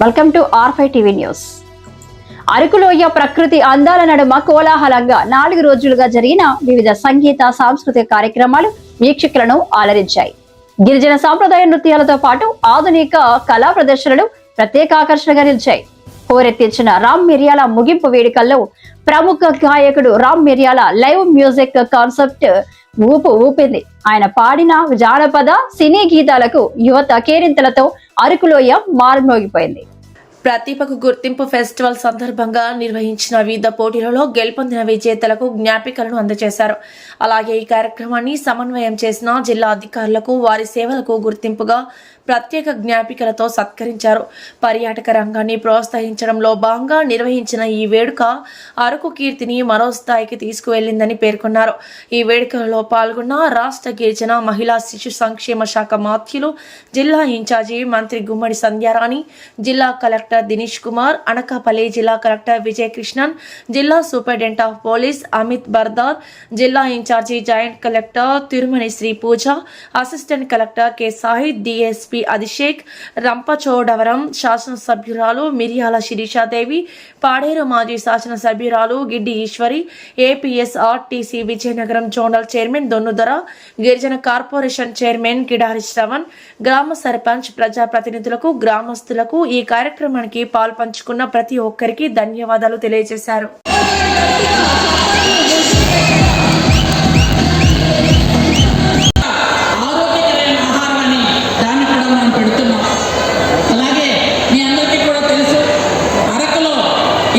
Welcome to R5 TV news. అరకులోయ ప్రకృతి అందాల నడుమ కోలాహలంగా 4 రోజులుగా జరిగిన వివిధ సంగీత సాంస్కృతిక కార్యక్రమాలు వీక్షకులను అలరించాయి. గిరిజన సాంప్రదాయ నృత్యాలతో పాటు ఆధునిక కళా ప్రదర్శనలు ప్రత్యేక ఆకర్షణగా నిలిచాయి. హోరెత్తించిన రామ్ మిర్యాల ముగింపు వేడుకల్లో ప్రముఖ గాయకుడు రామ్ మిర్యాల లైవ్ మ్యూజిక్ కాన్సెప్ట్ ఊపింది. ఆయన పాడిన జానపద సినీ గీతాలకు యువత కేరింతలతో అరకులోయ మారుమోగిపోయింది. ప్రతిభకు గుర్తింపు ఫెస్టివల్ సందర్భంగా నిర్వహించిన వివిధ పోటీలలో గెలుపొందిన విజేతలకు జ్ఞాపికలను అందజేశారు. అలాగే ఈ కార్యక్రమాన్ని సమన్వయం చేసిన జిల్లా అధికారులకు వారి సేవలకు గుర్తింపుగా ప్రత్యేక జ్ఞాపికలతో సత్కరించారు. పర్యాటక రంగాన్ని ప్రోత్సహించడంలో భాగంగా నిర్వహించిన ఈ వేడుక అరకు కీర్తిని మరో స్థాయికి తీసుకువెళ్లిందని పేర్కొన్నారు. ఈ వేడుకలలో పాల్గొన్న రాష్ట్ర గిరిజన మహిళా శిశు సంక్షేమ శాఖ మాత్యులు, జిల్లా ఇన్ఛార్జి మంత్రి గుమ్మడి సంధ్యారాణి, జిల్లా కలెక్టర్ దినేష్ కుమార్, అనకాపల్లి జిల్లా కలెక్టర్ విజయ్ కృష్ణన్, జిల్లా superintendent of police Amit Bardar, జిల్లా incharge joint collector Tirumani Shri Pooja, assistant collector K Sahid, DSP Abhishek, Rampachodavaram శాసనసభ్యురాలు మిర్యాల శిరీషాదేవి, పాడేరు మాజీ శాసనసభ్యురాలు Giddi Eswari, APSRTC Vizianagaram zonal chairman Donnudora, గిరిజన కార్పొరేషన్ చైర్మన్ కిడారి శ్రవణ్, గ్రామ సర్పంచ్, ప్రజాప్రతినిధులకు, గ్రామస్తులకు ఈ కార్యక్రమానికి పాల్పంచుకున్న ప్రతి ఒక్కరికి ధన్యవాదాలు తెలియజేశారు.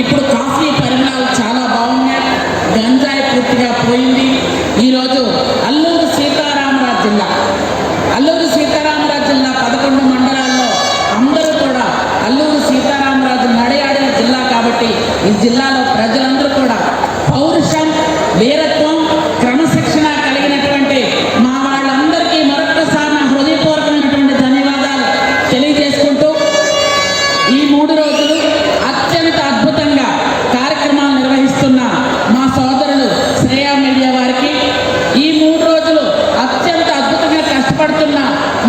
ఇప్పుడు కాఫీ పరిమాణాలు చాలా బాగున్నాయి. గంజాయి పూర్తిగా పోయింది. ఈరోజు అల్లూరు సీతారామరాజు జిల్లా 11 మండలాల్లో అందరూ కూడా అల్లూరు సీతారామరాజు నడయాడిన జిల్లా కాబట్టి ఈ జిల్లాలో ప్రజలందరూ కూడా పౌరుషం, వీరత్వం, క్రమశిక్షణ కలిగినటువంటి మా వాళ్ళందరికీ మరొకసారి నా హృదయపూర్వకమైనటువంటి ధన్యవాదాలు తెలియజేసుకుంటూ ఈ 3 రోజులు అత్యంత అద్భుతంగా కార్యక్రమాలు నిర్వహిస్తున్న మా సోదరులు శ్రేయా మీడియా వారికి, ఈ 3 రోజులు అత్యంత అద్భుతంగా కష్టపడుతున్న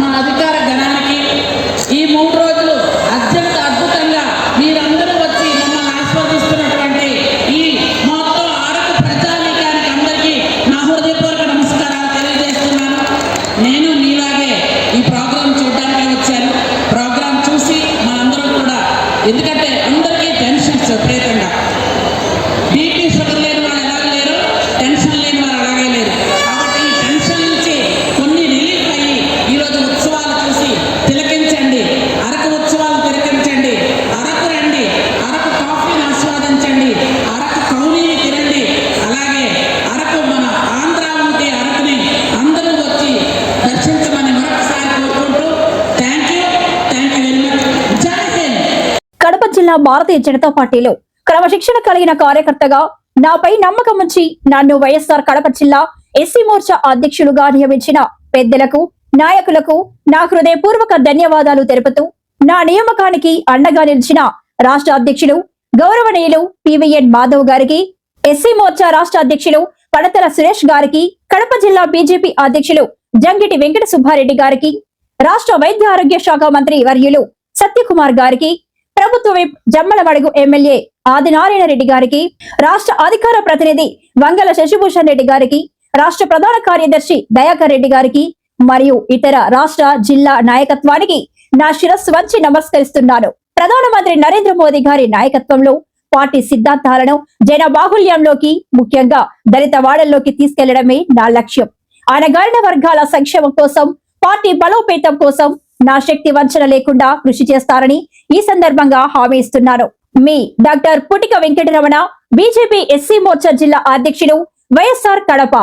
మా అధికార గణానికి, ఈ 3 రోజులు అత్యంత అద్భుతంగా మీరందరూ వచ్చి మమ్మల్ని ఆస్వాదిస్తున్నటువంటి ఈ మొత్తం అరకు ప్రజానీకానికి అందరికీ నా హృదయపూర్వక నమస్కారాలు తెలియజేస్తున్నాను. నేను మీలాగే ఈ ప్రోగ్రాం చూడడానికి వచ్చాను. ప్రోగ్రాం చూసి మనందరం కూడా, ఎందుకంటే అందరికీ టెన్షన్స్ విపరీతంగా, బీపీ షుగర్ లేని వాళ్ళు ఎలాగ లేరు, టెన్షన్ లేని వాళ్ళు అలాగే లేరు. కాబట్టి ఈ టెన్షన్ నుంచి కొన్ని రిలీఫ్ అయ్యి ఈరోజు ఉత్సవాలు చూసి తిలకించండి, అరకు ఉత్సవాలు తిలకించండి, అరకు రండి, అరకు కాఫీని ఆస్వాదించండి, అరకు కౌనీని తినండి. అలాగే అరకు మన ఆంధ్ర ఉంటే అరకుని అందరూ వచ్చి దర్శించమని మరొకసారి కోరుకుంటూ థ్యాంక్ యూ వెరీ మచ్. జై హింద్. కడప జిల్లా భారతీయ జనతా పార్టీలో క్రమశిక్షణ కలిగిన కార్యకర్తగా నాపై నమ్మకం ఉంచి నన్ను వైఎస్ఆర్ కడప జిల్లా ఎస్సీ మోర్చా అధ్యక్షులుగా నియమించిన పెద్దలకు, నాయకులకు నా హృదయపూర్వక ధన్యవాదాలు తెలుపుతూ, నా నియామకానికి అండగా నిలిచిన రాష్ట్ర అధ్యక్షులు గౌరవనీయులు పివిఎన్ మాధవ్ గారికి, ఎస్సీ మోర్చా రాష్ట్ర అధ్యక్షులు పడతల సురేష్ గారికి, కడప జిల్లా బీజేపీ అధ్యక్షులు జంగిటి వెంకట సుబ్బారెడ్డి గారికి, రాష్ట్ర వైద్య ఆరోగ్య శాఖ మంత్రి వర్యులు సత్యకుమార్ గారికి, ప్రభుత్వ విప్ జమ్మలమడుగు ఎమ్మెల్యే ఆదినారాయణ రెడ్డి గారికి, రాష్ట్ర అధికార ప్రతినిధి వంగల శశిభూషణ్ రెడ్డి గారికి, రాష్ట్ర ప్రధాన కార్యదర్శి దయాకర్ రెడ్డి గారికి మరియు ఇతర రాష్ట్ర జిల్లా నాయకత్వానికి నా శిరస్సు వంచి నమస్కరిస్తున్నాను. ప్రధానమంత్రి నరేంద్ర మోదీ గారి నాయకత్వంలో పార్టీ సిద్ధాంతాలను జన బాహుల్యంలోకి, ముఖ్యంగా దళిత వాడల్లోకి తీసుకెళ్లడమే నా లక్ష్యం. ఆయన గారిన వర్గాల సంక్షేమం కోసం, పార్టీ బలోపేతం కోసం నా శక్తి వంచన లేకుండా కృషి చేస్తారని ఈ సందర్భంగా హామీ ఇస్తున్నాను. మీ doctor Putika Venkataramana, BJP SC morcha జిల్లా అధ్యక్షుడు, వైఎస్ఆర్ కడప.